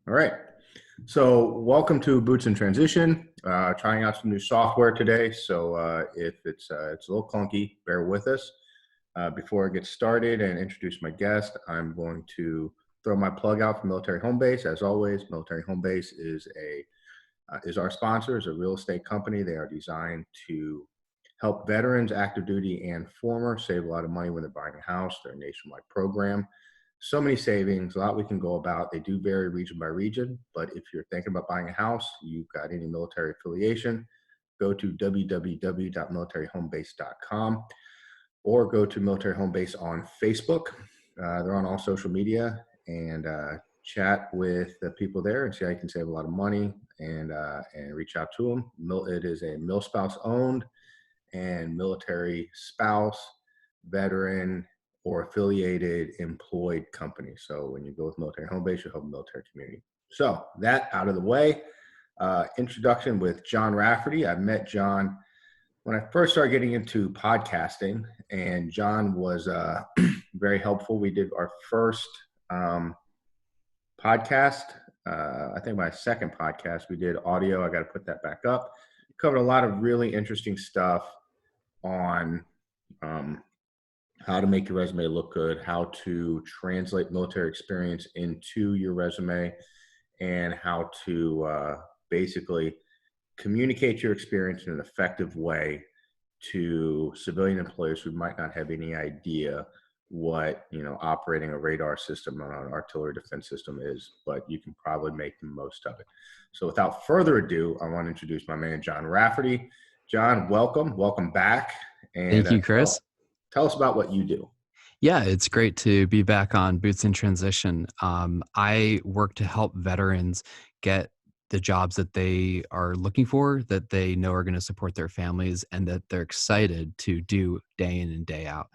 All right. So welcome to Boots in Transition. Trying out some new software today. So if it's a little clunky, bear with us. Before I get started and introduce my guest, I'm going to throw my plug out for Military Home Base. As always, Military Home Base is our sponsor, is a real estate company. They are designed to help veterans, active duty and former, save a lot of money when they're buying a house. They're a nationwide program. So many savings, a lot we can go about. They do vary region by region, but if you're thinking about buying a house, you've got any military affiliation, go to www.militaryhomebase.com or go to Military Home Base on Facebook. They're on all social media, and chat with the people there and see how you can save a lot of money, and reach out to them. It is a mil spouse owned and military spouse, veteran, or affiliated employed company. So when you go with Military Home Base, you help the military community. So that out of the way, introduction with John Rafferty. I met John when I first started getting into podcasting, and John was very helpful. We did our first podcast. I think my second podcast, we did audio. I got to put that back up. Covered a lot of really interesting stuff on how to make your resume look good, how to translate military experience into your resume, and how to basically communicate your experience in an effective way to civilian employers who might not have any idea what operating a radar system on an artillery defense system is, but you can probably make the most of it. So without further ado, I want to introduce my man John Rafferty. John, welcome back, and Thank you, tell, Chris. tell us about what you do. Yeah, it's great to be back on Boots in Transition. I work to help veterans get the jobs that they are looking for, that they know are going to support their families, and that they're excited to do day in and day out.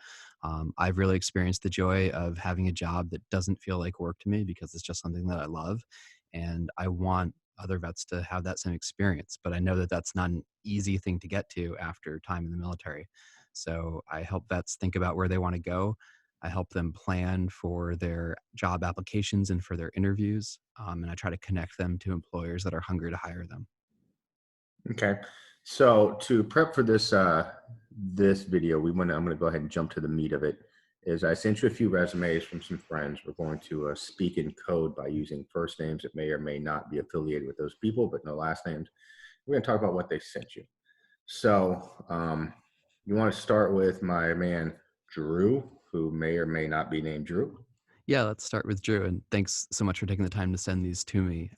I've really experienced the joy of having a job that doesn't feel like work to me because it's just something that I love. And I want other vets to have that same experience. But I know that that's not an easy thing to get to after time in the military. So I help vets think about where they want to go. I help them plan for their job applications and for their interviews. And I try to connect them to employers that are hungry to hire them. Okay. So to prep for this video, I'm going to go ahead and jump to the meat of it. Is I sent you a few resumes from some friends. We're going to speak in code by using first names that may or may not be affiliated with those people, but no last names. We're going to talk about what they sent you. So you want to start with my man Drew, who may or may not be named Drew. Yeah, let's start with Drew. And thanks so much for taking the time to send these to me.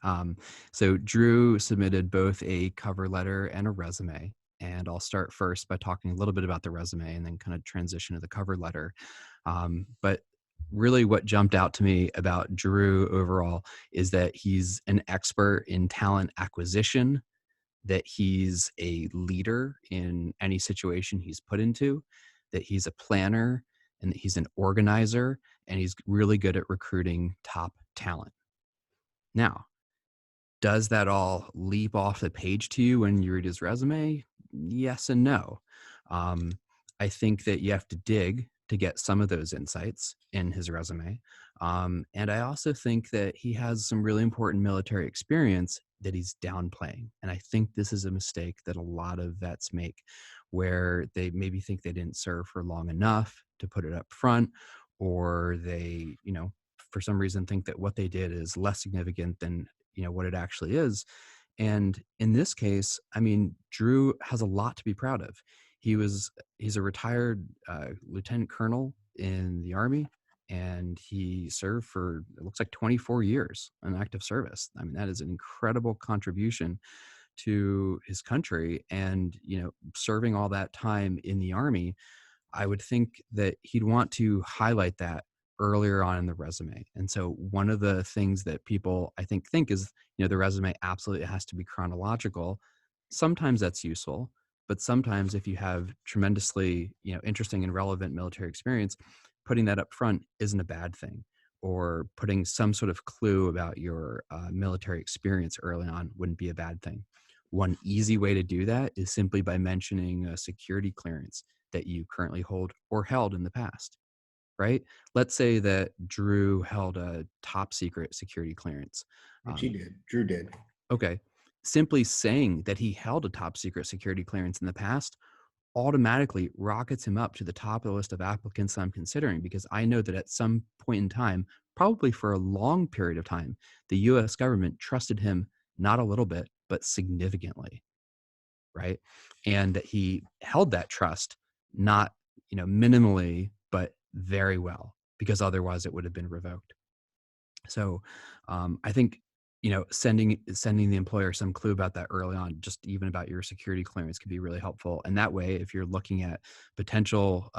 So Drew submitted both a cover letter and a resume. And I'll start first by talking a little bit about the resume and then kind of transition to the cover letter. But really what jumped out to me about Drew overall is that he's an expert in talent acquisition, that he's a leader in any situation he's put into, that he's a planner, and that he's an organizer, and he's really good at recruiting top talent. Now, does that all leap off the page to you when you read his resume? Yes and no. Um, I think that you have to dig to get some of those insights in his resume. And I also think that he has some really important military experience that he's downplaying. And I think this is a mistake that a lot of vets make, where they maybe think they didn't serve for long enough to put it up front, or they, for some reason think that what they did is less significant than what it actually is. And in this case, I mean, Drew has a lot to be proud of. He's a retired lieutenant colonel in the Army, and he served for, it looks like, 24 years in active service. I mean, that is an incredible contribution to his country. And serving all that time in the Army, I would think that he'd want to highlight that earlier on in the resume. And so one of the things that people I think is, the resume absolutely has to be chronological. Sometimes that's useful, but sometimes if you have tremendously, interesting and relevant military experience, putting that up front isn't a bad thing. Or putting some sort of clue about your military experience early on wouldn't be a bad thing. One easy way to do that is simply by mentioning a security clearance that you currently hold or held in the past. right? Let's say that Drew held a top secret security clearance. Which he Um, did. Drew did. okay. Simply saying that he held a top secret security clearance in the past automatically rockets him up to the top of the list of applicants I'm considering, because I know that at some point in time, probably for a long period of time, the US government trusted him not a little bit, but significantly, right? And that he held that trust not, minimally, but very well, because otherwise it would have been revoked. So I think sending the employer some clue about that early on, just even about your security clearance, could be really helpful. And that way, if you're looking at potential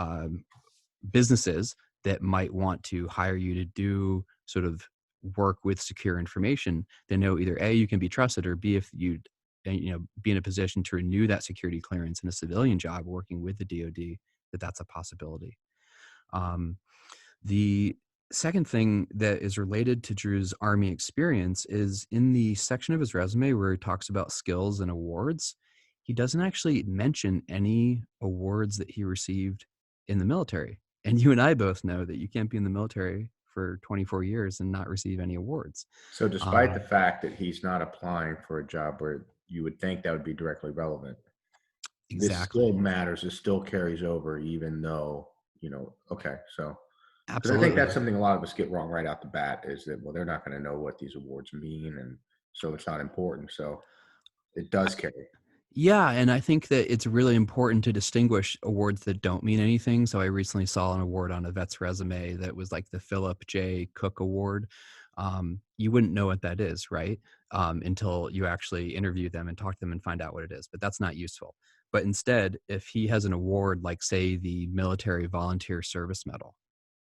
businesses that might want to hire you to do sort of work with secure information, they know either A, you can be trusted, or B, if you be in a position to renew that security clearance in a civilian job working with the DoD, that's a possibility. Um, the second thing that is related to Drew's Army experience is in the section of his resume where he talks about skills and awards. He doesn't actually mention any awards that he received in the military. And you and I both know that you can't be in the military for 24 years and not receive any awards. So despite the Um, fact that he's not applying for a job where you would think that would be directly relevant, this still exactly. matters. This still carries over, even though, okay. So, because I think that's Absolutely. something a lot of us get wrong right out the bat is that, well, they're not going to know what these awards mean. And so it's not important. So it does carry. Yeah, and I think that it's really important to distinguish awards that don't mean anything. So I recently saw an award on a vet's resume that was like the Philip J. Cook Award. You wouldn't know what that is, right? Until you actually interview them and talk to them and find out what it is. But that's not useful. But instead, if he has an award like, say, the Military Volunteer Service Medal,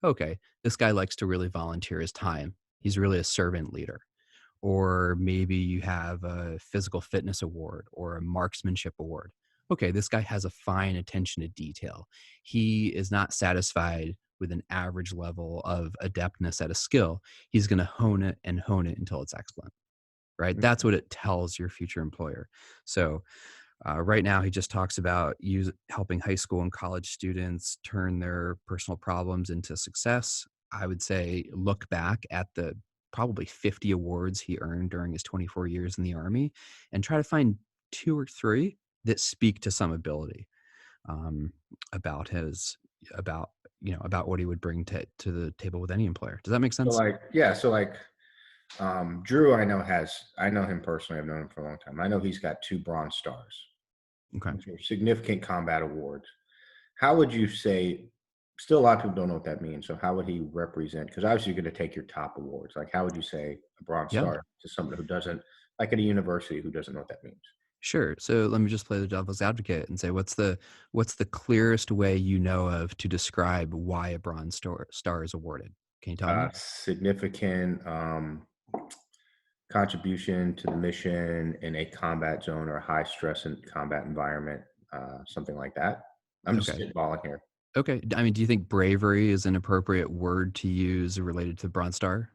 okay, this guy likes to really volunteer his time. He's really a servant leader. Or maybe you have a physical fitness award or a marksmanship award. Okay, this guy has a fine attention to detail. He is not satisfied with an average level of adeptness at a skill. He's going to hone it until it's excellent, right? That's what it tells your future employer. So right now, he just talks about helping high school and college students turn their personal problems into success. I would say look back at the probably 50 awards he earned during his 24 years in the Army and try to find two or three that speak to some ability um, about about about what he would bring to the table with any employer. Does that make So sense? like, yeah. So like, Drew, I know him personally. I've known him for a long time. I know he's got 2 Bronze Stars, Okay. which are significant combat awards. How would you say? Still, a lot of people don't know what that means. So, how would he represent? Because obviously, you're going to take your top awards. Like, how would you say a Bronze Yeah. Star to someone who doesn't, like at a university, who doesn't know what that means? Sure. So let me just play the devil's advocate and say, what's the clearest way you know of to describe why a star is awarded? Can you tell me? Significant contribution to the mission in a combat zone or a high stress and combat environment, something like that. I'm just Okay. spitballing here. Okay. I mean, do you think bravery is an appropriate word to use related to Bronze Star?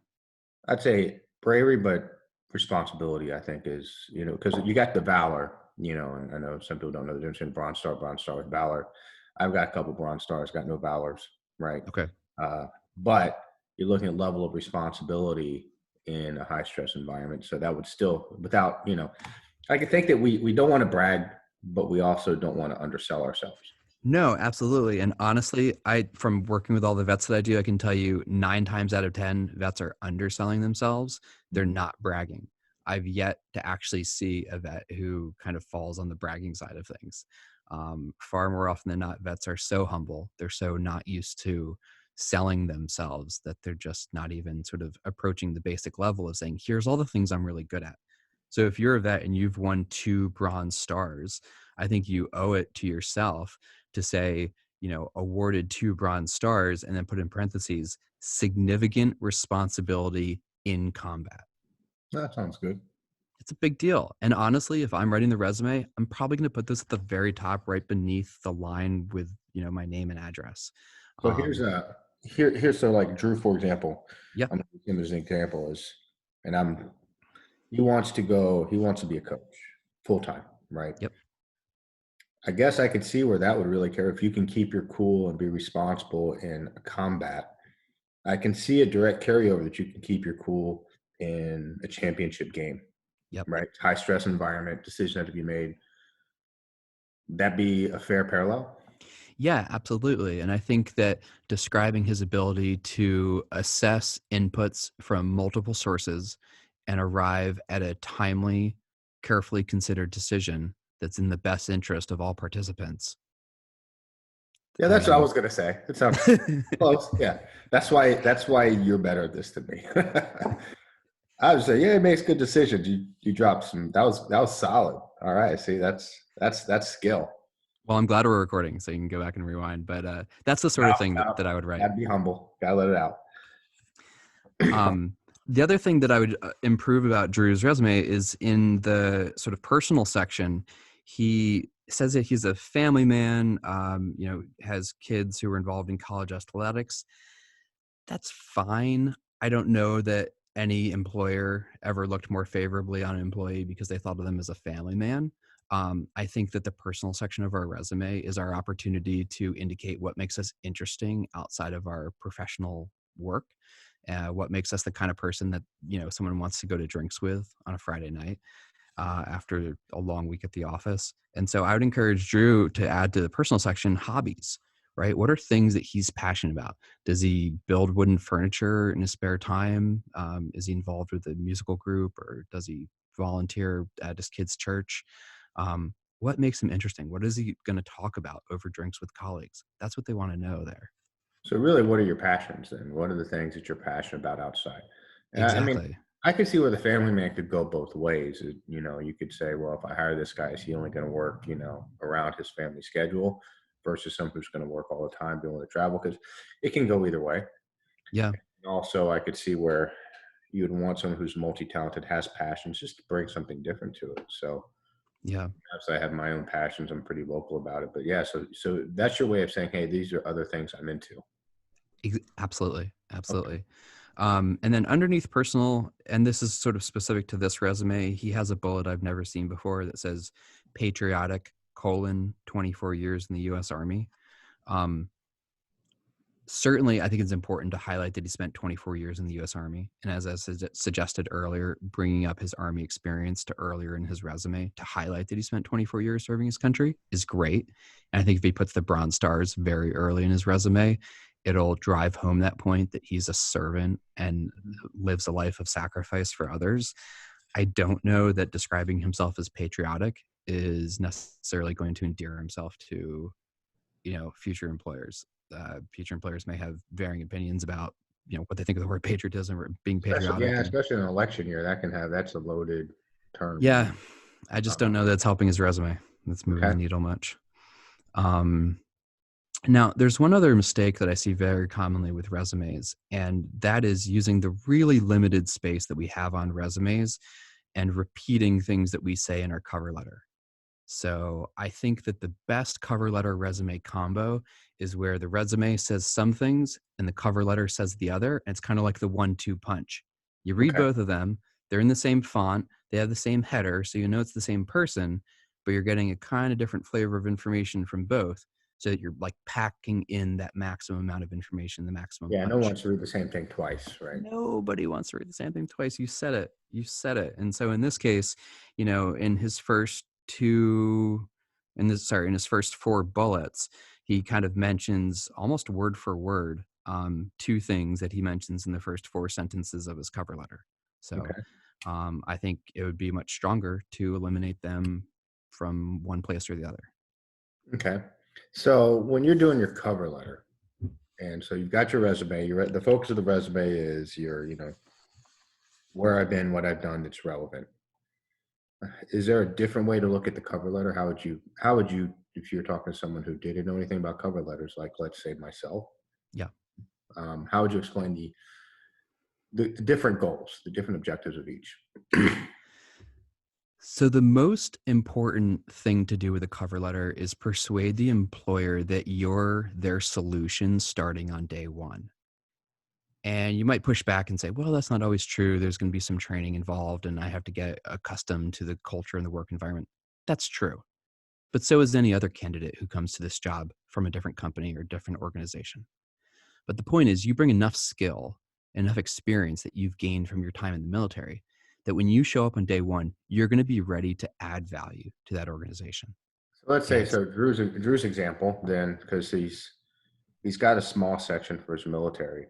I'd say bravery, but responsibility, I think, is, because you got the valor, and I know some people don't know the difference between Bronze Star with valor. I've got a couple Bronze Stars, got no valors, right? Okay. Uh, but you're looking at level of responsibility in a high stress environment. So that would still, without, I can think that we don't want to brag, but we also don't want to undersell ourselves. No, absolutely. And honestly, from working with all the vets that I do, I can tell you 9 times out of 10, vets are underselling themselves. They're not bragging. I've yet to actually see a vet who kind of falls on the bragging side of things. Far more often than not, vets are so humble. They're so not used to selling themselves that they're just not even sort of approaching the basic level of saying, here's all the things I'm really good at. So if you're a vet and you've won 2 Bronze Stars, I think you owe it to yourself to say, awarded 2 Bronze Stars and then put in parentheses, significant responsibility in combat. That sounds good. It's a big deal. And honestly, if I'm writing the resume, I'm probably going to put this at the very top, right beneath the line with, my name and address. So here's Um, a here's so like Drew, for example. yeah. I'm gonna use him as an example is, and he wants to be a coach full time, right? Yep. I guess I could see where that would really care if you can keep your cool and be responsible in a combat. I can see a direct carryover that you can keep your cool in a championship game, Yep. right? High stress environment, decision had to be made. That be a fair parallel? Yeah, absolutely. And I think that describing his ability to assess inputs from multiple sources and arrive at a timely, carefully considered decision that's in the best interest of all participants. Yeah, that's what I was gonna say. It sounds close. Yeah. That's why you're better at this than me. I would say, yeah, he makes good decisions. You dropped some that was solid. All right. See, that's skill. Well, I'm glad we're recording, so you can go back and rewind. But that's the sort No, of thing no, that I would write. gotta be humble. Gotta let it out. The other thing that I would improve about Drew's resume is in the sort of personal section. He says that he's a family man, has kids who are involved in college athletics. That's fine. I don't know that any employer ever looked more favorably on an employee because they thought of them as a family man. I think that the personal section of our resume is our opportunity to indicate what makes us interesting outside of our professional work, what makes us the kind of person that someone wants to go to drinks with on a Friday night after a long week at the office. And so I would encourage Drew to add to the personal section hobbies, right? What are things that he's passionate about? Does he build wooden furniture in his spare time? Is he involved with a musical group, or does he volunteer at his kid's church? What makes him interesting? What is he going to talk about over drinks with colleagues? That's what they want to know there. So really, what are your passions and what are the things that you're passionate about outside? I mean, Exactly. I could see where the family man could go both ways. You could say, well, if I hire this guy, is he only going to work, around his family schedule versus someone who's going to work all the time, be able to travel? Because it can go either way. Yeah. Also, I could see where you would want someone who's multi-talented, has passions, just to bring something different to it. So Yeah. perhaps I have my own passions. I'm pretty vocal about it. But yeah, so that's your way of saying, hey, these are other things I'm into. Absolutely. Okay. Absolutely. And then underneath personal, and this is sort of specific to this resume, he has a bullet I've never seen before that says patriotic, 24 years in the U.S. Army. Um, Certainly, I think it's important to highlight that he spent 24 years in the U.S. Army. And as I suggested earlier, bringing up his Army experience to earlier in his resume to highlight that he spent 24 years serving his country is great. And I think if he puts the Bronze Stars very early in his resume, it'll drive home that point that he's a servant and lives a life of sacrifice for others. I don't know that describing himself as patriotic is necessarily going to endear himself to future employers. Future employers may have varying opinions about what they think of the word patriotism or being Especially, patriotic. yeah, And especially in an election year, that's a loaded term. yeah, I just Uh, don't know that's helping his resume. That's moving okay. the needle much. Now, there's one other mistake that I see very commonly with resumes, and that is using the really limited space that we have on resumes and repeating things that we say in our cover letter. So I think that the best cover letter resume combo is where the resume says some things and the cover letter says the other. And it's kind of like the 1-2 punch. You read Okay. both of them, they're in the same font, they have the same header, so you know it's the same person, but you're getting a kind of different flavor of information from both so that you're like packing in that maximum amount of information, the maximum Yeah, no one punch. wants to read the same thing twice, right? Nobody wants to read the same thing twice. You said it. You said it. And so in this case, in his first in his first four bullets, he kind of mentions almost word for word two things that he mentions in the first four sentences of his cover letter. So Okay. I think it would be much stronger to eliminate them from one place or the other. Okay. So when you're doing your cover letter, and so you've got your resume, the focus of the resume is where I've been, what I've done that's relevant. Is there a different way to look at the cover letter? How would you, if you're talking to someone who didn't know anything about cover letters, like let's say myself, Yeah. how would you explain the different goals, the different objectives of each? So the most important thing to do with a cover letter is persuade the employer that you're their solution starting on day one. And you might push back and say, well, that's not always true. There's going to be some training involved and I have to get accustomed to the culture and the work environment. That's true. but so is any other candidate who comes to this job from a different company or different organization. But the point is, you bring enough skill, enough experience that you've gained from your time in the military that when you show up on day one, you're going to be ready to add value to that organization. So let's say, And so Drew's example then, because he's got a small section for his military.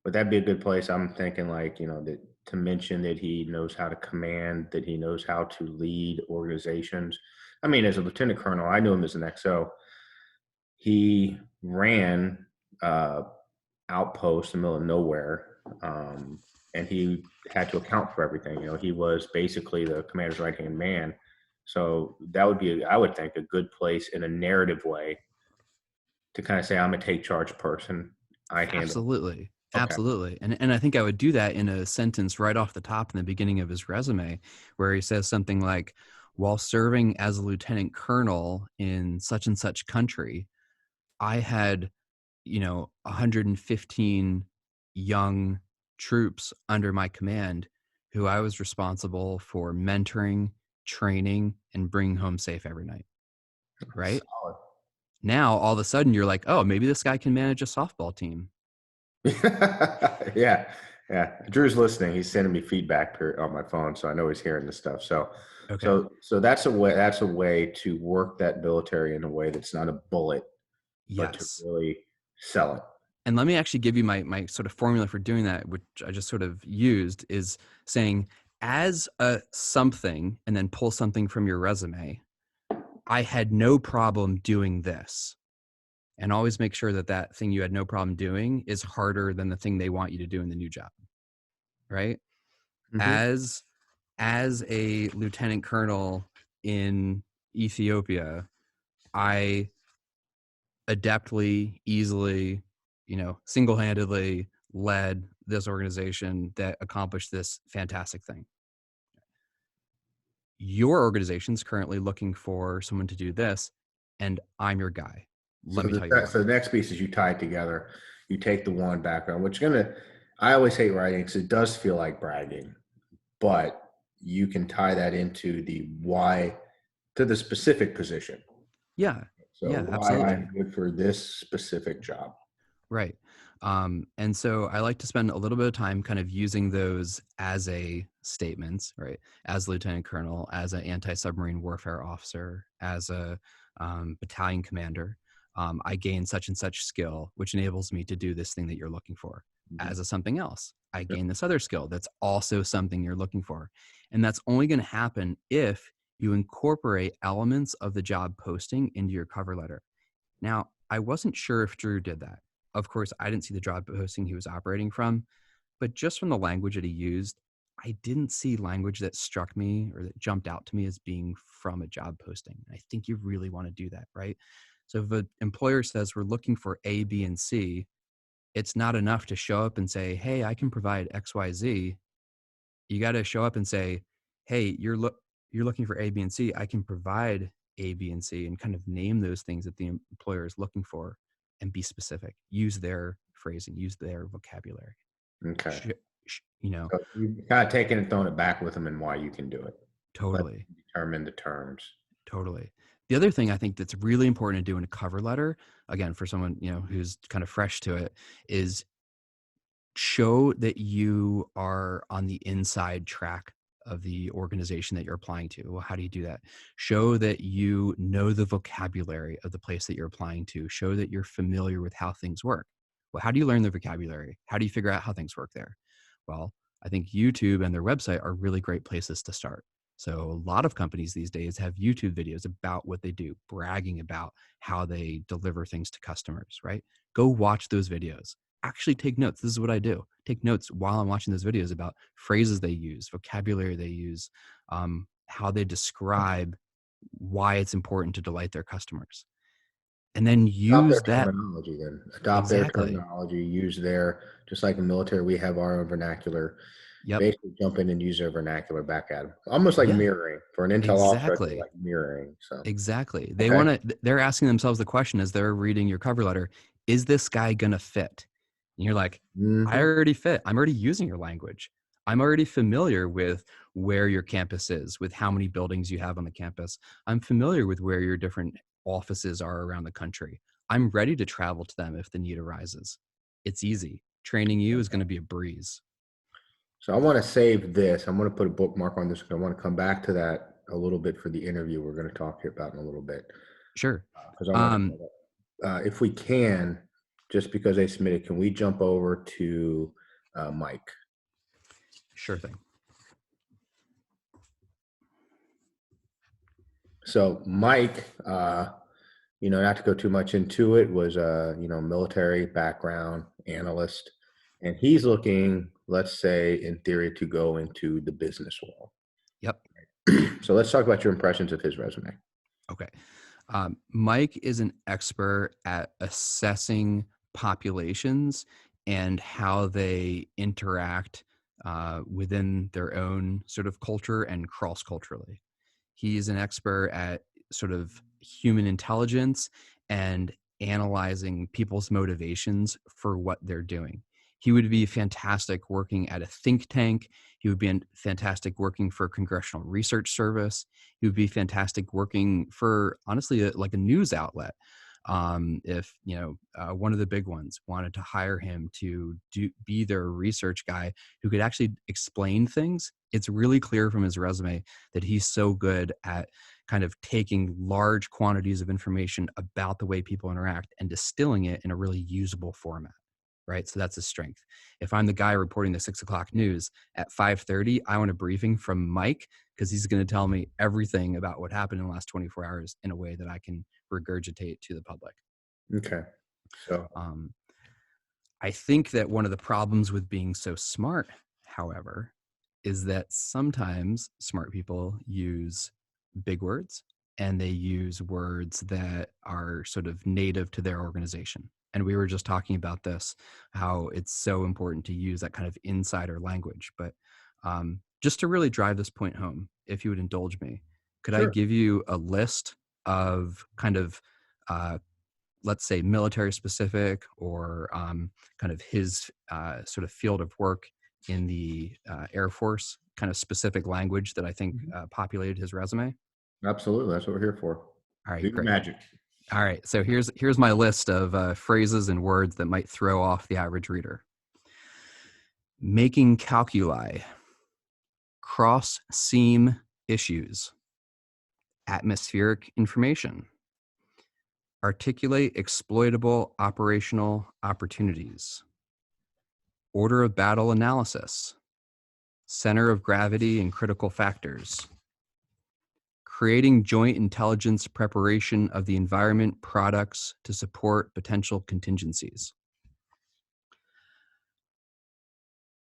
Would that be a good place? I'm thinking like, that to mention that he knows how to command, that he knows how to lead organizations. I mean, as a lieutenant colonel, I knew him as an XO. He ran outpost in the middle of nowhere, and he had to account for everything. He was basically the commander's right hand man. So that would be, I would think, a good place in a narrative way to kind of say, I'm a take charge person. I handle. absolutely, Okay. absolutely. And I think I would do that in a sentence right off the top in the beginning of his resume, where he says something like, while serving as a lieutenant colonel in such and such country, I had 115 young troops under my command who I was responsible for mentoring, training, and bringing home safe every night. Right Solid. now, all of a sudden, you're like, oh, maybe this guy can manage a softball team. Yeah. Yeah. Drew's listening. He's sending me feedback on my phone, so I know he's hearing this stuff. So, Okay. so that's a way. That's a way to work that military in a way that's not a bullet, but to Yes. really sell it. And let me actually give you my sort of formula for doing that, which I just sort of used, is saying as a something and then pull something from your resume. I had no problem doing this. And always make sure that that thing you had no problem doing is harder than the thing they want you to do in the new job. Right. Mm-hmm. As a lieutenant colonel in Ethiopia, I adeptly, easily, single-handedly led this organization that accomplished this fantastic thing. Your organization's currently looking for someone to do this, and I'm your guy. So Let me tell you so why. the next piece is you tie it together. You take the one background, which I always hate writing because it does feel like bragging, but you can tie that into the why to the specific position. Yeah. So Yeah, why absolutely. I'm good for this specific job. Right. And so I like to spend a little bit of time kind of using those as a statements, right? As lieutenant colonel, as an anti-submarine warfare officer, as a battalion commander, I gain such and such skill, which enables me to do this thing that you're looking for. Mhm. As a something else, I Yep. gain this other skill that's also something you're looking for. And that's only going to happen if you incorporate elements of the job posting into your cover letter. Now, I wasn't sure if Drew did that. Of course, I didn't see the job posting he was operating from, but just from the language that he used, I didn't see language that struck me or that jumped out to me as being from a job posting. I think you really want to do that, right? So if an employer says we're looking for A, B, and C, it's not enough to show up and say, hey, I can provide XYZ. You got to show up and say, hey, you're looking for A, B, and C. I can provide A, B, and C, and kind of name those things that the employer is looking for and be specific. Use their phrasing, use their vocabulary. Okay. Sh- you know, So you kind of taking and throwing it back with them and why you can do it. Let totally, them determine the terms. totally. The other thing I think that's really important to do in a cover letter, again, for someone, who's kind of fresh to it, is show that you are on the inside track of the organization that you're applying to. Well, how do you do that? Show that you know the vocabulary of the place that you're applying to. Show that you're familiar with how things work. Well, how do you learn the vocabulary? How do you figure out how things work there? Well, I think YouTube and their website are really great places to start. So a lot of companies these days have YouTube videos about what they do, bragging about how they deliver things to customers, right? Go watch those videos. Actually take notes. This is what I do. Take notes while I'm watching those videos about phrases they use, vocabulary they use, how they describe why it's important to delight their customers. And then Adopt their use that. terminology then. Adopt their Exactly. terminology, use their, just like in military, we have our own vernacular. Yep. Basically jump in and use their vernacular back at them. Almost like Yeah, mirroring. For an intel officer, I feel exactly. like mirroring. So, Exactly. okay. They're asking themselves the question as they're reading your cover letter, is this guy going to fit? And you're like, I Hmm. already fit. I'm already using your language. I'm already familiar with where your campus is, with how many buildings you have on the campus. I'm familiar with where your different offices are around the country. I'm ready to travel to them if the need arises. It's easy. Training you is going to be a breeze. So I want to save this. I'm going to put a bookmark on this because I want to come back to that a little bit for the interview we're going to talk here about in a little bit. Sure. Because I want to, if we can, just because they submitted, can we jump over to Mike? Sure thing. So Mike, not to go too much into it, was military background analyst, and he's looking, let's say, in theory, to go into the business world. Yep. So let's talk about your impressions of his resume. Okay. Mike is an expert at assessing populations and how they interact within their own sort of culture and cross-culturally. He is an expert at sort of human intelligence and analyzing people's motivations for what they're doing. He would be fantastic working at a think tank. He would be fantastic working for a congressional research service. He would be fantastic working for, honestly, like a news outlet. If one of the big ones wanted to hire him to be their research guy who could actually explain things, it's really clear from his resume that he's so good at kind of taking large quantities of information about the way people interact and distilling it in a really usable format. Right. So that's his strength. If I'm the guy reporting the 6 o'clock news at 5:30, I want a briefing from Mike because he's going to tell me everything about what happened in the last 24 hours in a way that I can regurgitate to the public. Okay. So I think that one of the problems with being so smart, however, is that sometimes smart people use big words and they use words that are sort of native to their organization. And we were just talking about this, how it's so important to use that kind of insider language. But just to really drive this point home, if you would indulge me, could I sure. give you a list of kind of let's say military specific or kind of his sort of field of work in the Air Force, kind of specific language that I think populated his resume? Absolutely. That's what we're here for. All right, Do your great. magic. All right, so here's my list of phrases and words that might throw off the average reader. Making calculi, cross seam issues, atmospheric information, articulate exploitable operational opportunities, order of battle analysis, center of gravity and critical factors, creating joint intelligence preparation of the environment products to support potential contingencies.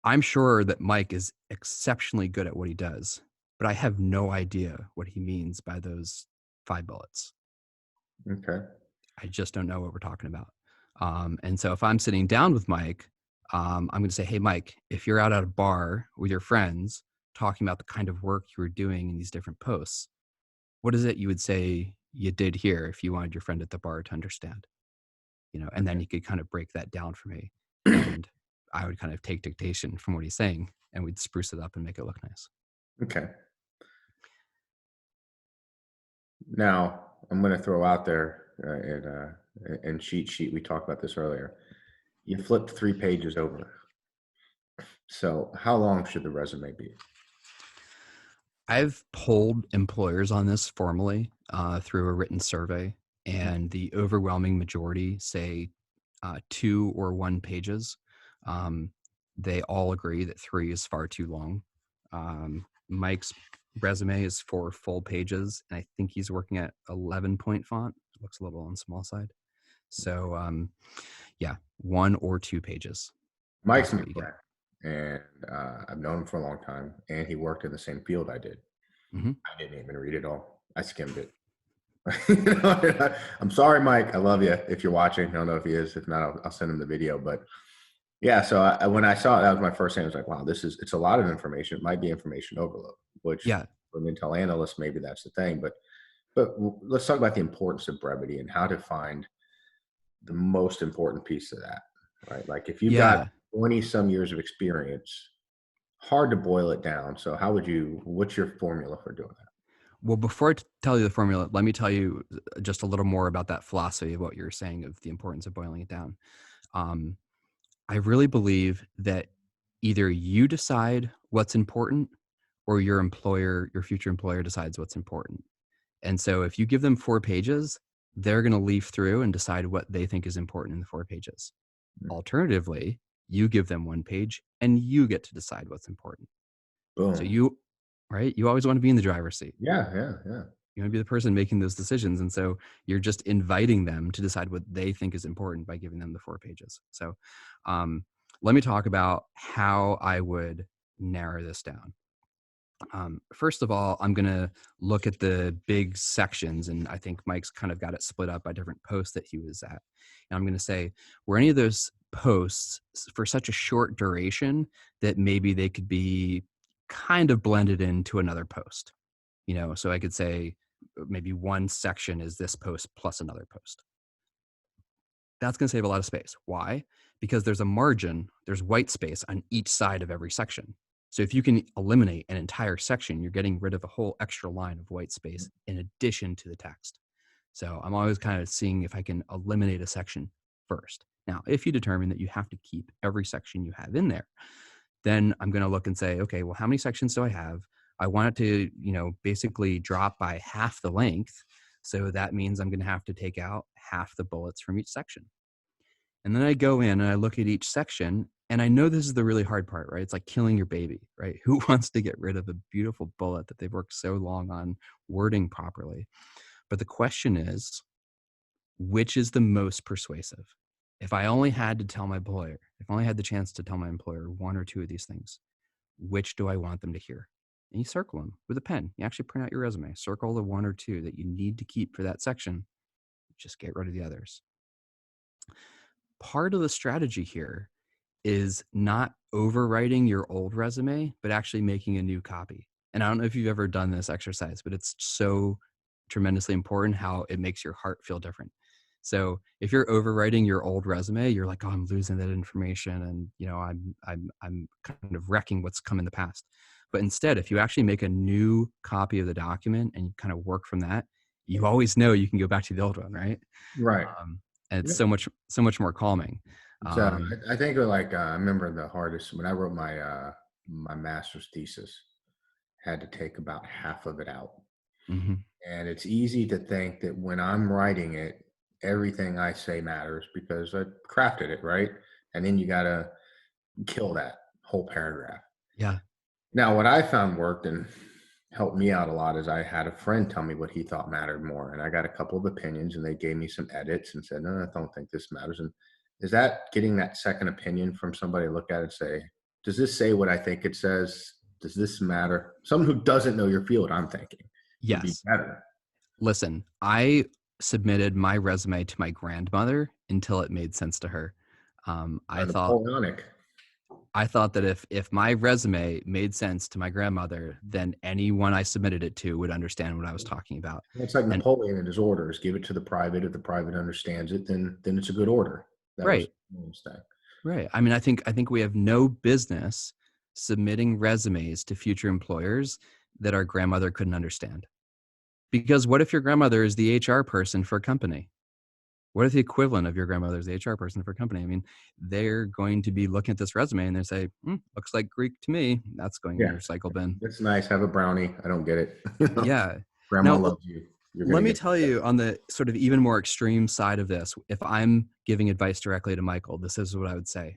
I'm sure that Mike is exceptionally good at what he does, but I have no idea what he means by those 5 bullets. Okay. I just don't know what we're talking about. And so if I'm sitting down with Mike, I'm going to say, hey, Mike, if you're out at a bar with your friends talking about the kind of work you were doing in these different posts, what is it you would say you did here if you wanted your friend at the bar to understand? And then he could kind of break that down for me. And I would kind of take dictation from what he's saying and we'd spruce it up and make it look nice. Okay. Now, I'm going to throw out there in cheat sheet, we talked about this earlier. You flipped 3 pages over. So how long should the resume be? I've polled employers on this formally through a written survey, and the overwhelming majority say 2 or 1 pages. They all agree that 3 is far too long. Mike's resume is 4 full pages, and I think he's working at 11-point font. It looks a little on the small side. So, 1 or 2 pages. Mike's my friend, and I've known him for a long time, and he worked in the same field I did. Mm-hmm. I didn't even read it all. I skimmed it. I'm sorry, Mike. I love you. If you're watching, I don't know if he is. If not, I'll send him the video. But yeah, so when I saw it, that was my first thing. I was like, wow, it's a lot of information. It might be information overload, which for an intel analyst, maybe that's the thing. But let's talk about the importance of brevity and how to find the most important piece of that, right? Like if you've got 20 some years of experience, hard to boil it down. So what's your formula for doing that? Well, before I tell you the formula, let me tell you just a little more about that philosophy of what you're saying of the importance of boiling it down. Um, I really believe that either you decide what's important or your employer, your future employer decides what's important. And so if you give them 4 pages, they're going to leaf through and decide what they think is important in the 4 pages. Mm. Alternatively, you give them 1 page and you get to decide what's important. So Boom. you, right? You always want to be in the driver's seat. Yeah, yeah, yeah. You want to be the person making those decisions. And so you're just inviting them to decide what they think is important by giving them the 4 pages. So um, let me talk about how I would narrow this down. First of all, I'm going to look at the big sections, and I think Mike's kind of got it split up by different posts that he was at. And I'm going to say, were any of those posts for such a short duration that maybe they could be kind of blended into another post? So I could say maybe one section is this post plus another post. That's going to save a lot of space. Why? Because there's a margin, there's white space on each side of every section. So if you can eliminate an entire section, you're getting rid of a whole extra line of white space in addition to the text. So I'm always kind of seeing if I can eliminate a section first. Now, if you determine that you have to keep every section you have in there, then I'm going to look and say, okay, well, how many sections do I have? I want it to, basically drop by half the length. So that means I'm going to have to take out half the bullets from each section. And then I go in and I look at each section, and I know this is the really hard part, right? It's like killing your baby, right? Who wants to get rid of a beautiful bullet that they've worked so long on wording properly? But the question is, which is the most persuasive? If I only had to tell my employer, if I only had the chance to tell my employer one or two of these things, which do I want them to hear? And you circle them with a pen. You actually print out your resume, circle the one or two that you need to keep for that section, just get rid of the others. Part of the strategy here is not overwriting your old resume, but actually making a new copy. And I don't know if you've ever done this exercise, but it's so tremendously important how it makes your heart feel different. So if you're overwriting your old resume, you're like, oh, I'm losing that information, and I'm kind of wrecking what's come in the past. But instead, if you actually make a new copy of the document and you kind of work from that, you always know you can go back to the old one, right? Right. And it's Yeah. so much more calming. So I think I remember the hardest when I wrote my master's thesis, had to take about half of it out. Mhm. And it's easy to think that when I'm writing it, everything I say matters because I crafted it, right? And then you got to kill that whole paragraph. Yeah. Now, what I found worked and helped me out a lot is I had a friend tell me what he thought mattered more. And I got a couple of opinions and they gave me some edits and said, no, I don't think this matters. And is that getting that second opinion from somebody to look at it and say, does this say what I think it says? Does this matter? Someone who doesn't know your field, I'm thinking, would be Yes. better. Listen, I submitted my resume to my grandmother until it made sense to her. I thought Napoleonic. I thought that if my resume made sense to my grandmother, then anyone I submitted it to would understand what I was talking about. It's like And Napoleon and his orders. Give it to the private. If the private understands it, then it's a good order. That was right, Napoleon's thing. right. I mean, I think we have no business submitting resumes to future employers that our grandmother couldn't understand. Because what if your grandmother is the HR person for a company? What if the equivalent of your grandmother is the HR person for a company? I mean, they're going to be looking at this resume and they say, looks like Greek to me. That's going in Yeah, the recycle bin. it's nice. Have a brownie. I don't get it. Yeah. Grandma Now, loves you. You're let gonna me get tell you on the sort of even more extreme side of this, if I'm giving advice directly to Michael, this is what I would say.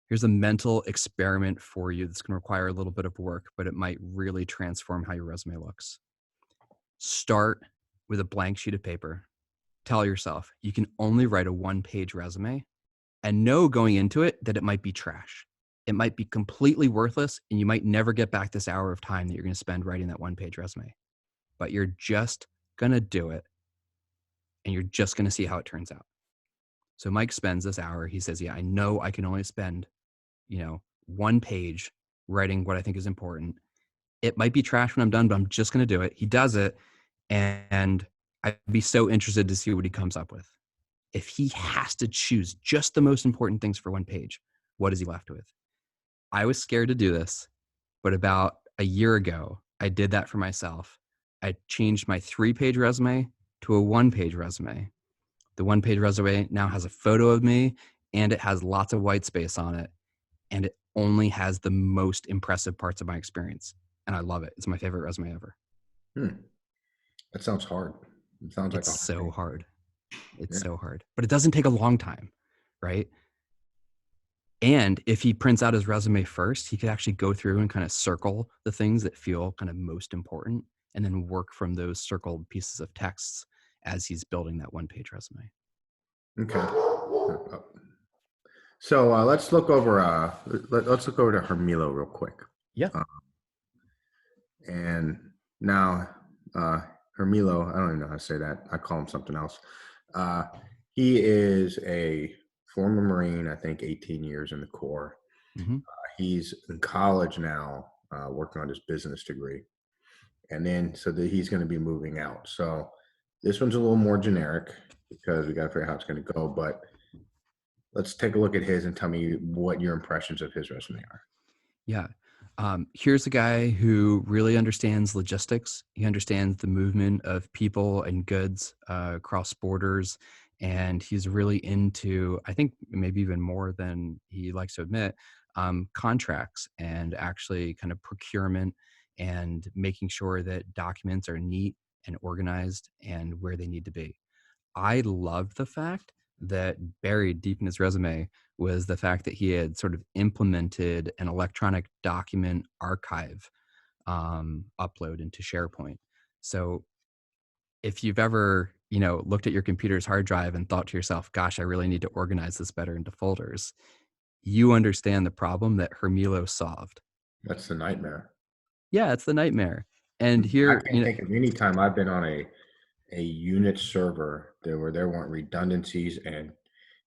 Here's a mental experiment for you that's going to require a little bit of work, but it might really transform how your resume looks. Start with a blank sheet of paper. Tell yourself you can only write a 1-page resume, and know going into it that it might be trash. It might be completely worthless, and you might never get back this hour of time that you're going to spend writing that 1-page resume. But you're just going to do it, and you're just going to see how it turns out. So Mike spends this hour. He says, yeah, I know I can only spend, 1 page writing what I think is important. It might be trash when I'm done, but I'm just going to do it. He does it, and I'd be so interested to see what he comes up with. If he has to choose just the most important things for 1 page, what is he left with? I was scared to do this, but about a year ago, I did that for myself. I changed my 3-page resume to a 1-page resume. The 1-page resume now has a photo of me and it has lots of white space on it. And it only has the most impressive parts of my experience. And I love it. It's my favorite resume ever. Hmm. That sounds hard. It sounds like It's a hard so thing. hard. It's Yeah. so hard, but it doesn't take a long time, right? And if he prints out his resume first, he could actually go through and kind of circle the things that feel kind of most important and then work from those circled pieces of texts as he's building that 1-page resume. Okay. So let's look over. Let's look over to Hermilo real quick. Yeah. Uh, and now, Hermilo, I don't even know how to say that. I call him something else. Uh, he is a former Marine. I think 18 years in the Corps. Mm-hmm. He's in college now, working on his business degree, and then so that he's going to be moving out. So this one's a little more generic because we got to figure out how it's going to go. But let's take a look at his and tell me what your impressions of his resume are. Yeah. Here's a guy who really understands logistics. He understands the movement of people and goods across borders. And he's really into, I think, maybe even more than he likes to admit, contracts and actually kind of procurement and making sure that documents are neat and organized and where they need to be. I loved the fact that buried deep in his resume was the fact that he had sort of implemented an electronic document archive upload into SharePoint. So if you've ever, looked at your computer's hard drive and thought to yourself, gosh, I really need to organize this better into folders, you understand the problem that Hermilo solved. That's the nightmare. Yeah, it's the nightmare. And I here, can't think of any time I've been on a Unix server there weren't redundancies, and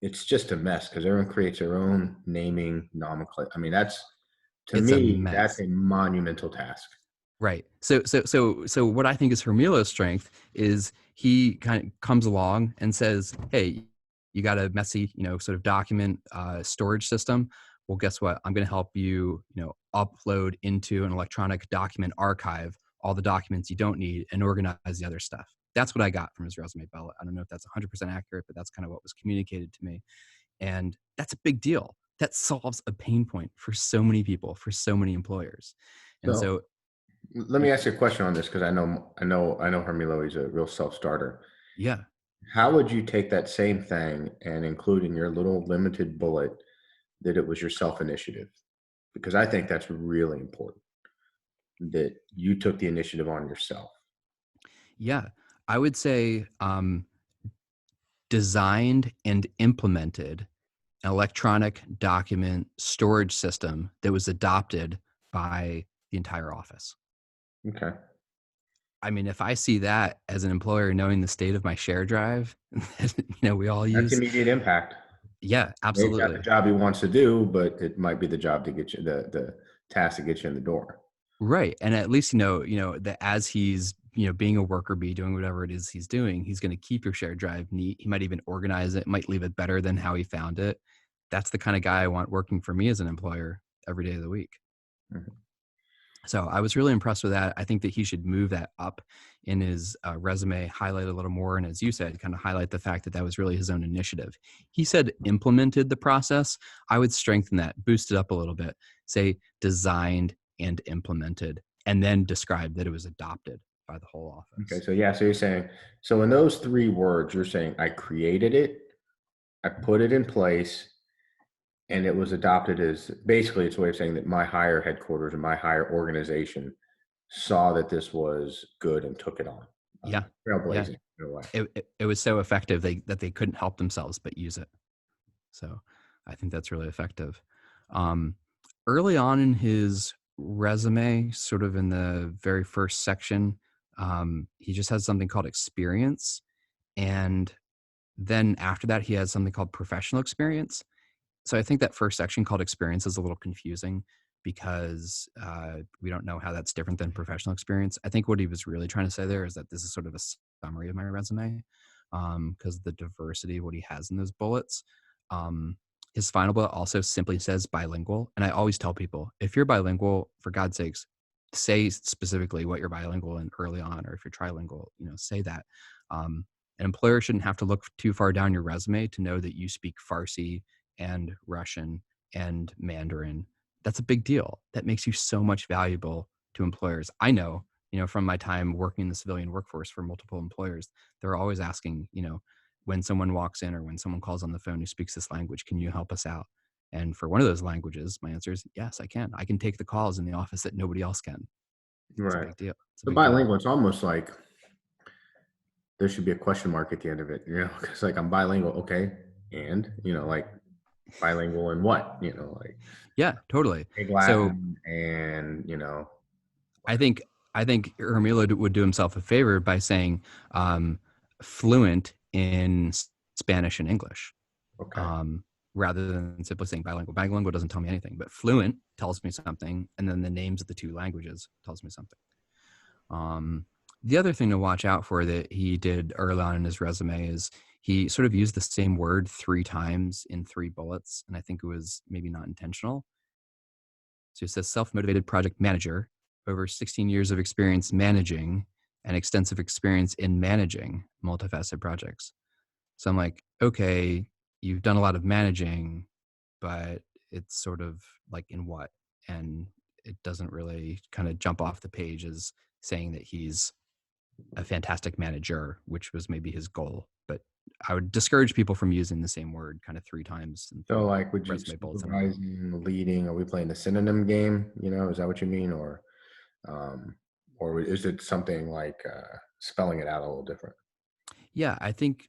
it's just a mess because everyone creates their own naming nomenclature. I mean, that's to it's a me that's mess. a monumental task. Right. So what I think is Hermilo's strength is he kind of comes along and says, "Hey, you got a messy, sort of document storage system. Well, guess what? I'm going to help you, upload into an electronic document archive all the documents you don't need and organize the other stuff." That's what I got from his resume, Bella. I don't know if that's 100% accurate, but that's kind of what was communicated to me. And that's a big deal. That solves a pain point for so many people, for so many employers. And So so, let me ask you a question on this because I know Hermilo. He's a real self-starter. yeah. How would you take that same thing and include in your little limited bullet that it was your self-initiative? Because I think that's really important that you took the initiative on yourself. Yeah, I would say designed and implemented an electronic document storage system that was adopted by the entire office. Okay. I mean, if I see that as an employer knowing the state of my share drive, we all That's use, immediate impact. yeah, They've got the absolutely. job he wants to do, but it might be the job to get you the task to get you in the door. Right. And at least, that as he's, being a worker bee, doing whatever it is he's doing, he's going to keep your shared drive neat. He might even organize it, might leave it better than how he found it. That's the kind of guy I want working for me as an employer every day of the week. Mhm. So I was really impressed with that. I think that he should move that up in his resume, highlight a little more. And as you said, kind of highlight the fact that that was really his own initiative. He said implemented the process. I would strengthen that, boost it up a little bit, say designed and implemented, and then describe that it was adopted by the whole Okay, office. so yeah, so you're saying so in those three words, you're saying I created it, I put it in place, and it was adopted as basically it's a way of saying that my higher headquarters and my higher organization saw that this was good and took it on. Yeah. Yeah. Trailblazing in a way. It was so effective that they couldn't help themselves but use it. So I think that's really effective. Um, Early on in his resume, sort of in the very first section, he just has something called experience. And then after that, he has something called professional experience. So I think that first section called experience is a little confusing because we don't know how that's different than professional experience. I think what he was really trying to say there is that this is sort of a summary of my resume because the diversity of what he has in those bullets. Um, His final bullet also simply says bilingual. And I always tell people, if you're bilingual, for God's sakes, say specifically what you're bilingual in early on, or if you're trilingual, say that. An employer shouldn't have to look too far down your resume to know that you speak Farsi and Russian and Mandarin. That's a big deal. That makes you so much valuable to employers. I know, from my time working in the civilian workforce for multiple employers, they're always asking, when someone walks in or when someone calls on the phone who speaks this language, can you help us out? And for one of those languages, my answer is yes, I can. I can take the calls in the office that nobody else can. It's a Right. big deal. It's a The big deal. bilingual, it's almost like there should be a question mark at the end of it, because like I'm bilingual, okay, and like bilingual in what, like Yeah, totally. big So Latin and I think I think Hermilo would do himself a favor by saying fluent in Spanish and English, okay, um, rather than simply saying bilingual. Bilingual doesn't tell me anything, but fluent tells me something, and then the names of the two languages tells me something. Um, the other thing to watch out for that he did early on in his resume is he sort of used the same word 3 times in 3 bullets, and I think it was maybe not intentional. So it says self-motivated project manager, over 16 years of experience managing and extensive experience in managing multifaceted projects. So I'm like, okay, you've done a lot of managing, but it's sort of like in what? And it doesn't really kind of jump off the page as saying that he's a fantastic manager, which was maybe his goal. But I would discourage people from using the same word kind of 3 times in so three like would you resume bullets in a row. supervising, leading? Are we playing the synonym game? Is that what you mean, um, or is it something like spelling it out a little different? Yeah, I think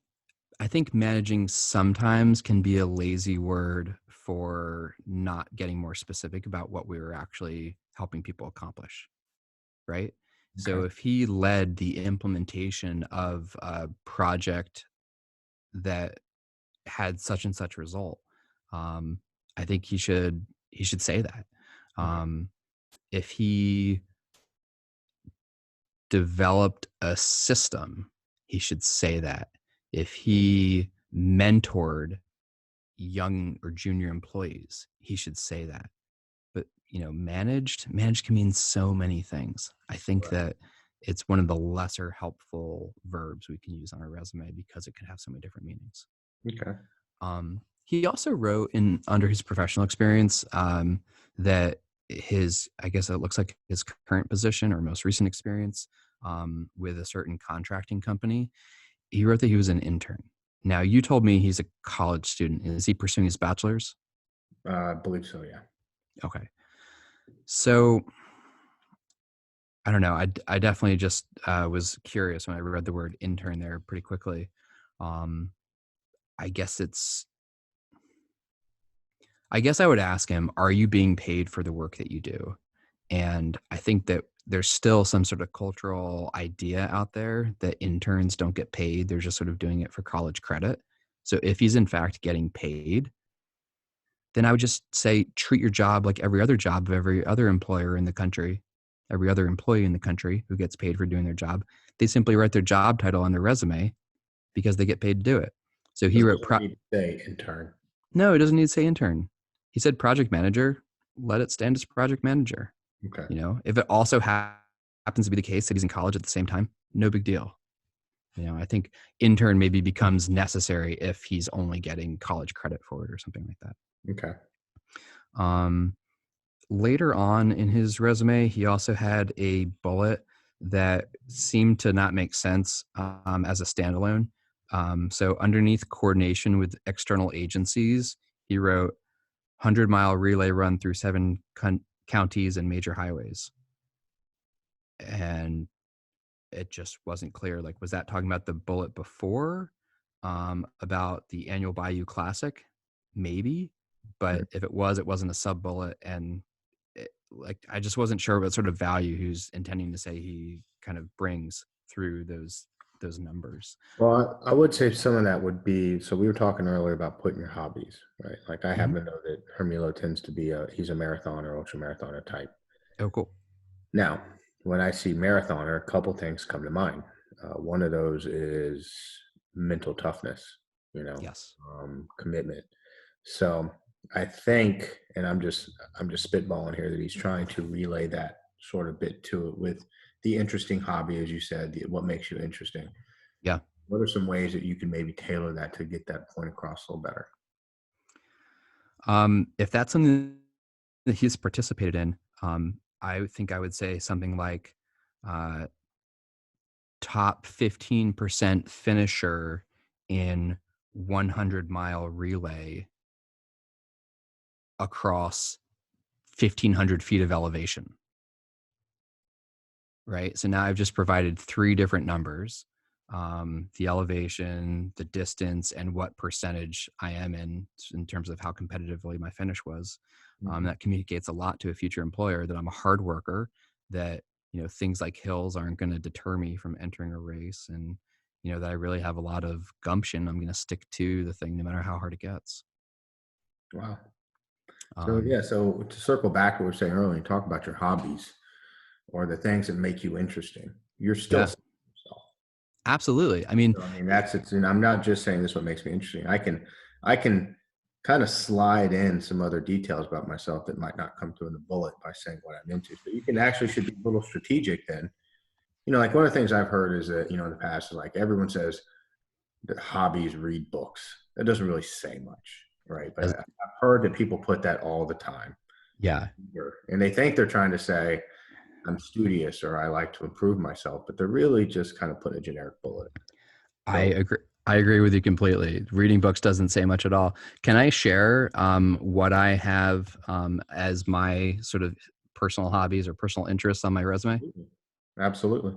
managing sometimes can be a lazy word for not getting more specific about what we were actually helping people accomplish, right? Okay. So if he led the implementation of a project that had such and such result, um, I think he should say that. Okay. Um, if he developed a system, he should say that. If he mentored young or junior employees, he should say that. But managed can mean so many things. I think Right. that it's one of the lesser helpful verbs we can use on our resume because it can have so many different meanings. Okay. He also wrote in under his professional experience that I guess it looks like his current position or most recent experience with a certain contracting company, he wrote that he was an intern. Now, you told me he's a college student. Is he pursuing his bachelor's? I believe so. Yeah. Okay. So I don't know. I definitely just was curious when I read the word intern there pretty quickly. Um, I guess I would ask him, are you being paid for the work that you do? And I think that there's still some sort of cultural idea out there that interns don't get paid. They're just sort of doing it for college credit. So if he's in fact getting paid, then I would just say treat your job like every other job of every other employer in the country, every other employee in the country who gets paid for doing their job. They simply write their job title on their resume because they get paid to do it. So So he it wrote, doesn't need to say intern. no, it doesn't need to say intern. He said project manager, let it stand as project manager. Okay. If it also happens to be the case that he's in college at the same time, no big deal. I think intern maybe becomes necessary if he's only getting college credit for it or something like that. Okay. Um, Later on in his resume, he also had a bullet that seemed to not make sense as a standalone. So underneath coordination with external agencies, he wrote 100-mile relay run through 7 counties and major highways. And it just wasn't clear. Like, was that talking about the bullet before, about the annual Bayou Classic? Maybe. Mhm. But if it was, it wasn't a sub bullet. And I just wasn't sure what sort of value he was intending to say he kind of brings through those numbers. Well, I would say some of that would be, so we were talking earlier about putting your hobbies, right? Like I Mhm. happen to know that Hermilo tends to be he's a marathoner, ultra marathoner type. Oh, cool. Now, when I see marathoner, a couple things come to mind. One of those is mental toughness, Yes. commitment. So I think, and I'm just spitballing here, that he's trying to relay that sort of bit to it with the interesting hobby, as you said, what makes you interesting. Yeah. What are some ways that you can maybe tailor that to get that point across a little better? If that's something that he's participated in, I think I would say something like uh, top 15% finisher in 100-mile relay across 1,500 feet of elevation. Right. So now I've just provided three different numbers, the elevation, the distance, and what percentage I am in terms of how competitively my finish was. Mhm. That communicates a lot to a future employer that I'm a hard worker, that, things like hills aren't going to deter me from entering a race, and, that I really have a lot of gumption. I'm going to stick to the thing no matter how hard it gets. Wow. So Um, yeah, so to circle back to what we were saying earlier, and talk about your hobbies or the things that make you interesting. You're still yeah, selling yourself. absolutely. I mean, So, I mean, that's it's, and I'm not just saying this is what makes me interesting. I can kind of slide in some other details about myself that might not come through in the bullet by saying what I'm into. So you can actually should be a little strategic then. Like one of the things I've heard is that, in the past is like everyone says that hobbies read books. That doesn't really say much, right? But as- I've heard that people put that all the time. yeah, And they think they're trying to say, I'm studious or I like to improve myself, but they're really just kind of putting a generic bullet. I So agree. I agree with you completely. Reading books doesn't say much at all. Can I share what I have as my sort of personal hobbies or personal interests on my resume? absolutely.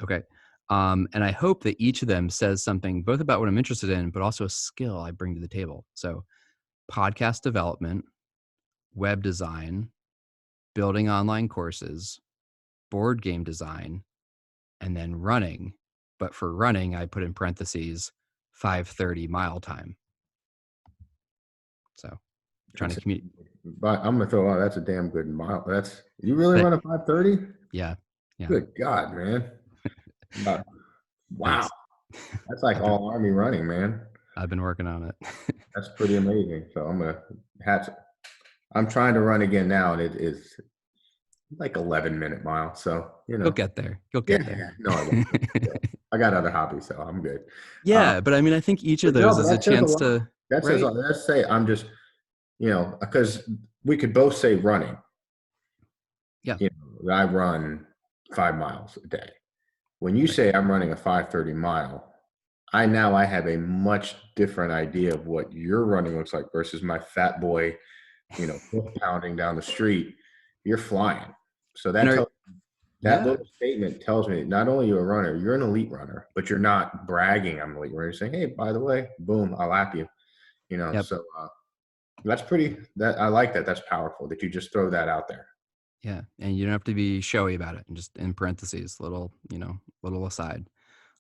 Okay. And I hope that each of them says something both about what I'm interested in, but also a skill I bring to the table. So, podcast development, web design, building online courses, board game design, and then running. But for running, I put in parentheses 5:30 mile time. So trying to That's communicate. but I'm gonna throw out that's a damn good mile. That's you really But run a 5:30? yeah, yeah. Good God, man. About, wow. Thanks. That's like I've been all army running, man. I've been working on it. That's pretty amazing. So hats I'm trying to run again now, and it is like 11-minute mile. So, You'll get there. You'll yeah, get there. yeah. No, I won't. Yeah. I got other hobbies, so I'm good. Uh, Yeah, but I mean, I think each of but no, those but is a that says a chance lot. to, That says, right? let's say I'm just, because we could both say running. Yeah, I run 5 miles a day. When you right. say I'm running a 5:30 mile, I have a much different idea of what your running looks like versus my fat boy, foot pounding down the street. You're flying. So And are that yeah, little statement tells me not only you're a runner, you're an elite runner, but you're not bragging I'm an elite runner. You're saying, hey, by the way, boom, I'll lap you. yep, So that I like that. That's powerful that you just throw that out there. yeah. And you don't have to be showy about it. And just in parentheses, little aside.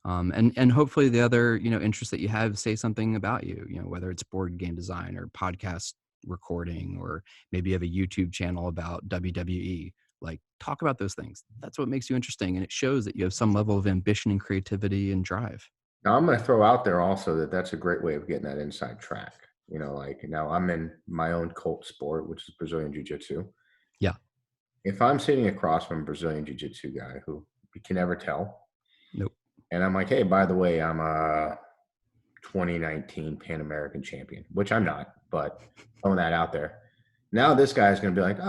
And hopefully the other, interests that you have say something about you, whether it's board game design or podcast recording, or maybe you have a YouTube channel about WWE. Like, talk about those things. That's what makes you interesting. And it shows that you have some level of ambition and creativity and drive. Now I'm going to throw out there also that that's a great way of getting that inside track. Like now I'm in my own cult sport, which is Brazilian Jiu Jitsu. Yeah. If I'm sitting across from a Brazilian Jiu Jitsu guy who you can never tell, Nope. and I'm like, hey, by the way, I'm a 2019 Pan American champion, which I'm not, but throwing that out there. Now this guy's going to be like,